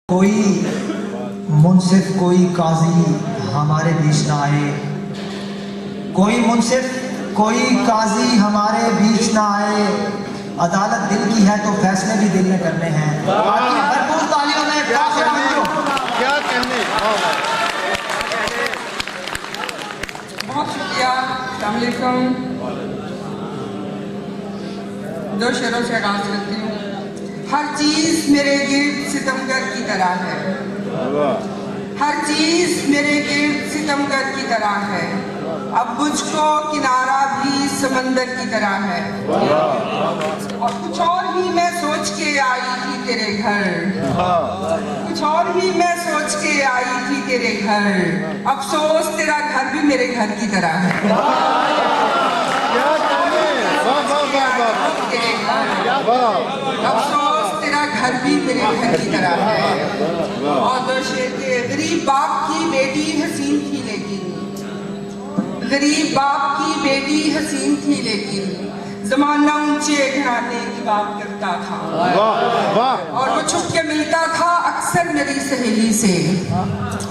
कोई मुंसिफ कोई काजी हमारे बीच ना आए, कोई मुंसिफ कोई काजी हमारे बीच ना आए। अदालत दिल की है तो फैसले भी दिल में करने हैं। भरपूर तालियों में क्या कहने। बहुत शुक्रिया। अस्सलाम वालेकुम। दो शेरों से आगाज करती हूँ। हर चीज मेरे गिर्द सितमगर की तरह है, हर चीज मेरे गिर्द सितमगर की तरह है। अब मुझको किनारा भी समंदर की तरह है, और कुछ और ही मैं सोच के आई थी तेरे घर, कुछ और ही मैं सोच के आई थी तेरे घर। अफसोस तेरा घर भी मेरे घर की तरह है। अफसोस तेरा घर भी मेरे घर की तरह है। और दो शेर के गरीब बाप की बेटी हसीन थी लेकिन, गरीब बाप की बेटी हसीन थी लेकिन जमाना ऊंचे घराने की बात करता था। और वो छुप के मिलता था अक्सर मेरी सहेली से,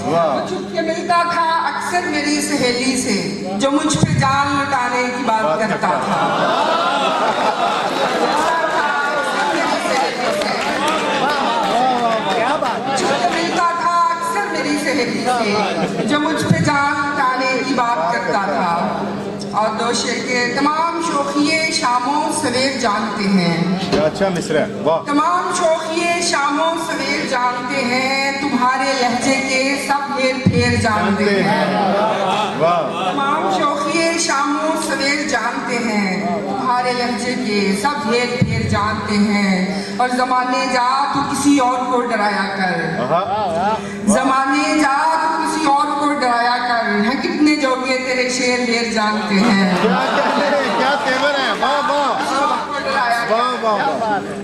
वो छुप के मिलता था अक्सर मेरी सहेली से, जो मुझ पे जान लुटाने की बात करता था। मिलता था अक्सर मेरी सहेली से, जो मुझ पे जान लुटाने की बात करता था। और दो शेर के तमाम शौकिये शामों सवेर जानते हैं, अच्छा मिसरा, वाह। तमाम शौकिये शामों सवेर जानते हैं, तुम्हारे लहजे के सब हेर फेर जानते हैं। तमाम शौकिये शामों सवेर जानते हैं, तुम्हारे लहजे के सब हेर फेर जानते हैं। और जमाने जा तू किसी और को डराया कर, जमाने जा तू किसी और को डराया कर, है कितने जोगे तेरे शेर वेर जानते हैं। क्या तेवर है, वाह वाह।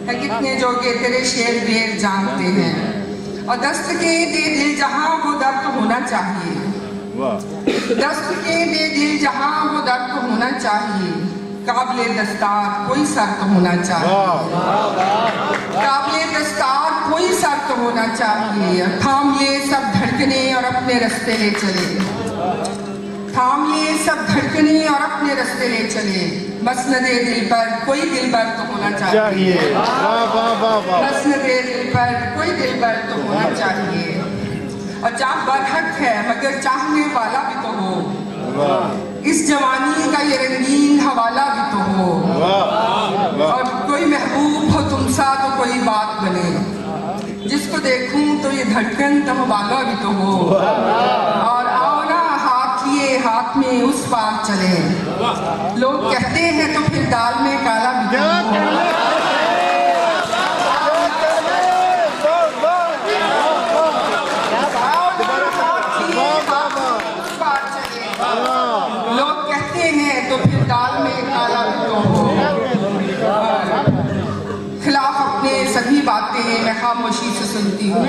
है कितने जोगे तेरे शेर वेर जानते हैं। और दस्त के दे दिल जहां वो दर्द होना चाहिए, दस्त के दे दिल जहां वो दर्द होना चाहिए। काबिले दस्तार कोई शर्त होना चाहिए, काबिले दस्तार कोई शर्त होना चाहिए। थाम ले सब धड़कने और अपने रास्ते ले चले, थाम ले सब धड़कने और अपने रास्ते ले चले। मसनदे दिल पर कोई दिलबर तो होना चाहिए, मसनदे दिल पर कोई दिलबर तो होना चाहिए। और चाह बरहक है मगर चाहने वाला भी तो हो, इस जवानी का ये रंगीन हवाला भी तो हो। और कोई महबूब हो तुमसा तो कोई बात बने, जिसको देखूं तो ये धड़कन तब वाला भी तो हो। और आओ ना हाथ लिए हाथ में उस पार चले, लोग कहते हैं तो फिर दाल में काला भी तो हो। तो फिर दाल में काला भी तो हो। खिलाफ अपने सभी बातें मैं खामोशी से सुनती हूँ,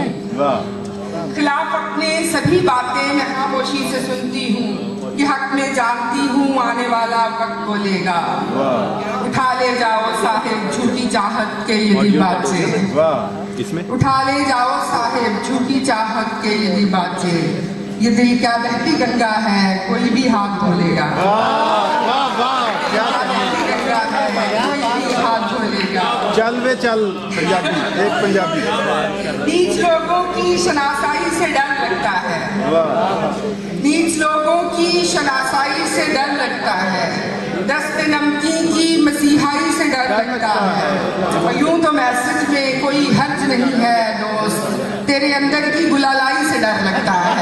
खिलाफ अपने सभी बातें मैं खामोशी से सुनती हूँ। कि हक में जानती हूँ आने वाला वक्त बोलेगा, उठा ले जाओ साहिब झूठी चाहत के ये दिल बाजे, उठा ले जाओ साहिब झूठी चाहत के ये दिल बाजे। ये दिल क्या बहती गंगा है कोई भी हाथ धो लेगा, चल वे चल पंजाबी, एक पंजाबी। नीच लोगों की शनासाई से डर लगता है, नीच लोगों की शनासाई से डर लगता है। दस्त नमकीन की मसीहाई से डर लगता है। यूं तो मैसेज में कोई हर्ज नहीं है दोस्त, तेरे अंदर की गुलालाई से डर लगता है।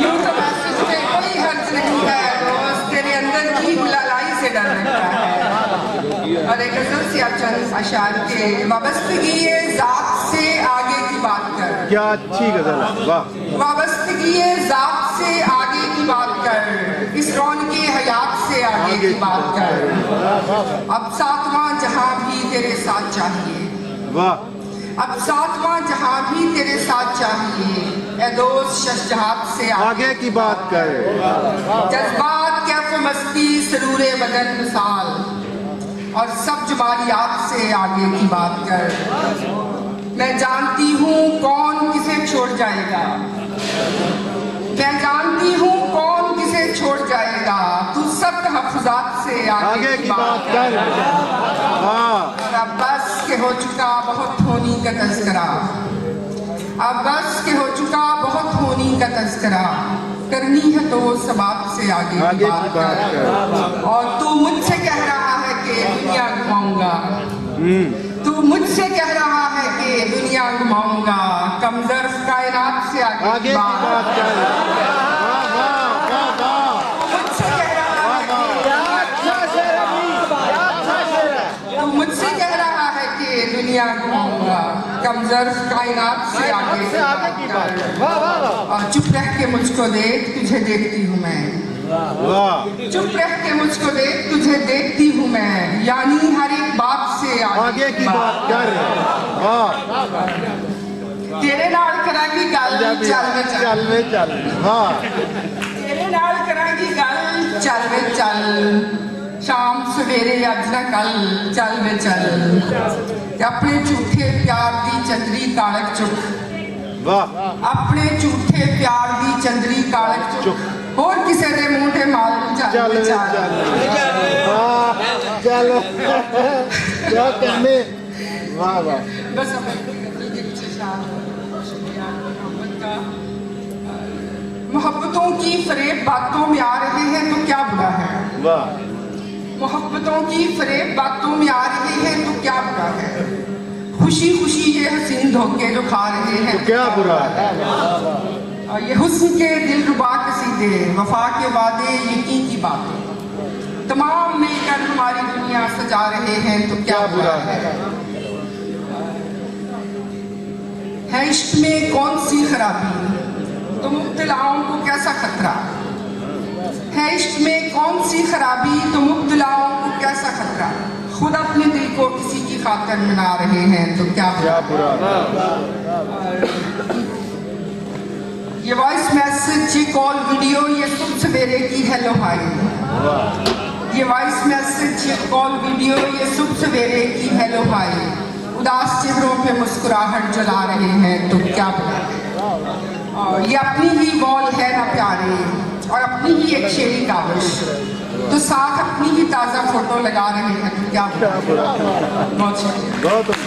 यूं तो मैसेज में कोई हर्ज नहीं है दोस्त, तेरे अंदर की गुलालाई से डर लगता है। और एक गजल से चंद अशार के वाबस्तगी ज़ात से आगे की बात कर, क्या अच्छी गजल है, वाह। वाबस्तगी ज़ात से आगे की बात कर, इस रौन के हयात से आगे की बात कर। अब सातवां जहां भी तेरे साथ चाहिए, वाह। अब सातवां जहां भी तेरे साथ चाहिए। ए दोस्त शशजहात से आगे की बात कर, जज्बात कैफ मस्ती सरूरे बदन मिसाल, और सब जुबानियात से आगे की बात कर। मैं जानती हूँ कौन किसे छोड़ जाएगा, मैं जानती हूँ कौन किसे छोड़ जाएगा, तू सब तहफ़्फ़ुज़ात से आगे की बात कर। वाह अब बस के हो चुका बहुत होनी का तज़किरा, अब बस के हो चुका बहुत होनी का तज़किरा, करनी है तो वो सबाब से आगे की बात कर। और तू मुझसे कह रहा है कि दुनिया घुमाऊंगा, तू मुझसे कह रहा है कि दुनिया घुमाऊंगा, कमज़र्फ़ कायनात से आगे की बात कर। मुझसे कह रहा है तू मुझसे कह रहा है कि दुनिया घुमाऊंगा, कमज़र्फ़ कायनात से आगे की बात कर। और चुप रह के मुझको देख, तुझे देखती हूँ मैं, चुप रह के मुझको देख, तुझे देखती हूँ मैं, यानी हर एक बात से आगे की बात कर। तेरे नाल करांगी गल, चल वे चल वे चल। हाँ तेरे नाल करांगी गल, चल वे चल, शाम सवेरे अज ना कल, चल वे चल, अपने झूठे प्यार दी चंदरी कालक चुक, अपने झूठे प्यार दी चंदरी कालक चुक, होर किसे दे मुंह ते माल चल वे चल। चलो क्या कहने। वाह वाह बस मोहब्बतों की फरेब बातों में आ रहे हैं तो क्या बुरा है, वाह मोहब्बतों की फरेब बातों में आ रहे हैं तो क्या बुरा है, खुशी खुशी ये हसीन धोखे जो खा रहे हैं तो क्या बुरा है। ये हुस्न के दिलरुबा कसीदे, वफा के वादे, यकीन की बातें, तमाम मिलकर हमारी दुनिया सजा रहे हैं तो क्या बुरा है इश्क में कौन सी खराबी, तो मुब्तलाओं को कैसा खतरा है, इश्क में कौन सी खराबी, तो मुब्तलाओं को कैसा खतरा, खुद अपने दिल को किसी की खातिर मना रहे हैं तो क्या बुरा। ये वॉइस मैसेज, ये कॉल वीडियो, ये सुबह सवेरे की हेलो हाय, ये वॉइस मैसेज, ये कॉल वीडियो, ये सुबह सवेरे की हेलो हाय, उदास चेहरों पे मुस्कुराहट जला रहे हैं तो क्या बुरा। और ये अपनी ही वॉल है ना प्यारे, और अपनी ही एक शेरी काविश, तो साथ अपनी ही ताज़ा फोटो लगा रहे हैं तो क्या बुरा। बहुत शुक्रिया।